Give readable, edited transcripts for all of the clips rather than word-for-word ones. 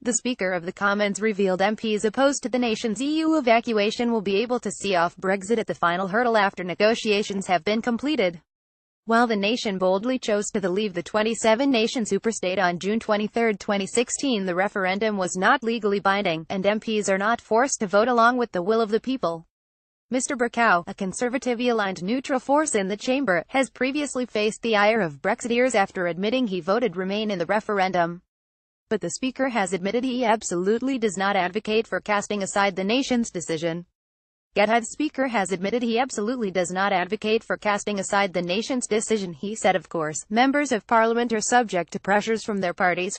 The Speaker of the Commons revealed MPs opposed to the nation's EU evacuation will be able to see off Brexit at the final hurdle after negotiations have been completed. While the nation boldly chose to leave the 27-nation superstate on June 23, 2016, the referendum was not legally binding, and MPs are not forced to vote along with the will of the people. Mr. Bercow, a conservatively-aligned neutral force in the chamber, has previously faced the ire of Brexiteers after admitting he voted Remain in the referendum. But the Speaker has admitted he absolutely does not advocate for casting aside the nation's decision. The Speaker has admitted he absolutely does not advocate for casting aside the nation's decision. He said, of course, members of parliament are subject to pressures from their parties,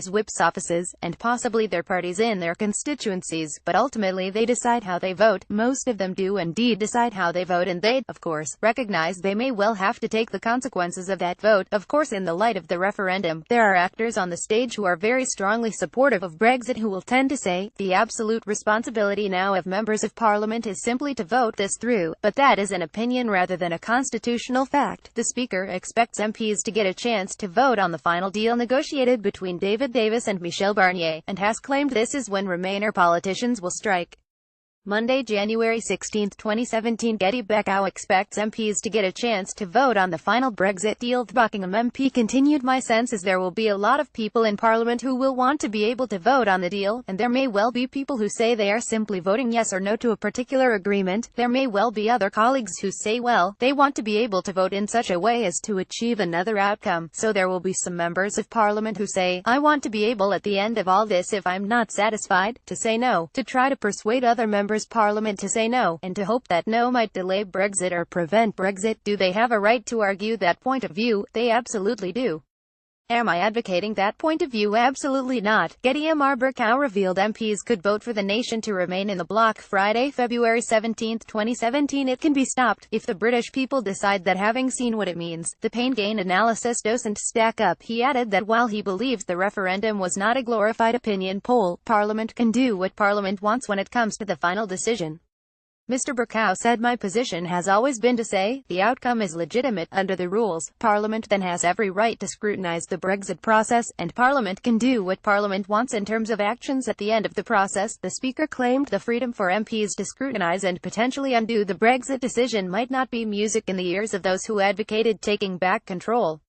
whips' offices, and possibly their parties in their constituencies, but ultimately they decide how they vote. Most of them do indeed decide how they vote, and they, of course, recognize they may well have to take the consequences of that vote. Of course, in the light of the referendum, there are actors on the stage who are very strongly supportive of Brexit who will tend to say, the absolute responsibility now of members of parliament is simply to vote this through, but that is an opinion rather than a constitutional fact. The Speaker expects MPs to get a chance to vote on the final deal negotiated between David Davis and Michel Barnier, and has claimed this is when Remainer politicians will strike. Monday, January 16, 2017. Getty. Bercow expects MPs to get a chance to vote on the final Brexit deal. The Buckingham MP continued, my sense is there will be a lot of people in Parliament who will want to be able to vote on the deal, and there may well be people who say they are simply voting yes or no to a particular agreement. There may well be other colleagues who say, well, they want to be able to vote in such a way as to achieve another outcome. So there will be some members of Parliament who say, I want to be able at the end of all this, if I'm not satisfied, to say no, to try to persuade other members of Parliament to say no, and to hope that no might delay Brexit or prevent Brexit. Do they have a right to argue that point of view? They absolutely do. Am I advocating that point of view? Absolutely not. Getty. Mr. Bercow revealed MPs could vote for the nation to remain in the bloc Friday, February 17, 2017. It can be stopped, if the British people decide that. Having seen what it means, the pain-gain analysis doesn't stack up. He added that while he believes the referendum was not a glorified opinion poll, Parliament can do what Parliament wants when it comes to the final decision. Mr. Bercow said, my position has always been to say, the outcome is legitimate. Under the rules, Parliament then has every right to scrutinise the Brexit process, and Parliament can do what Parliament wants in terms of actions at the end of the process. The Speaker claimed the freedom for MPs to scrutinise and potentially undo the Brexit decision might not be music in the ears of those who advocated taking back control.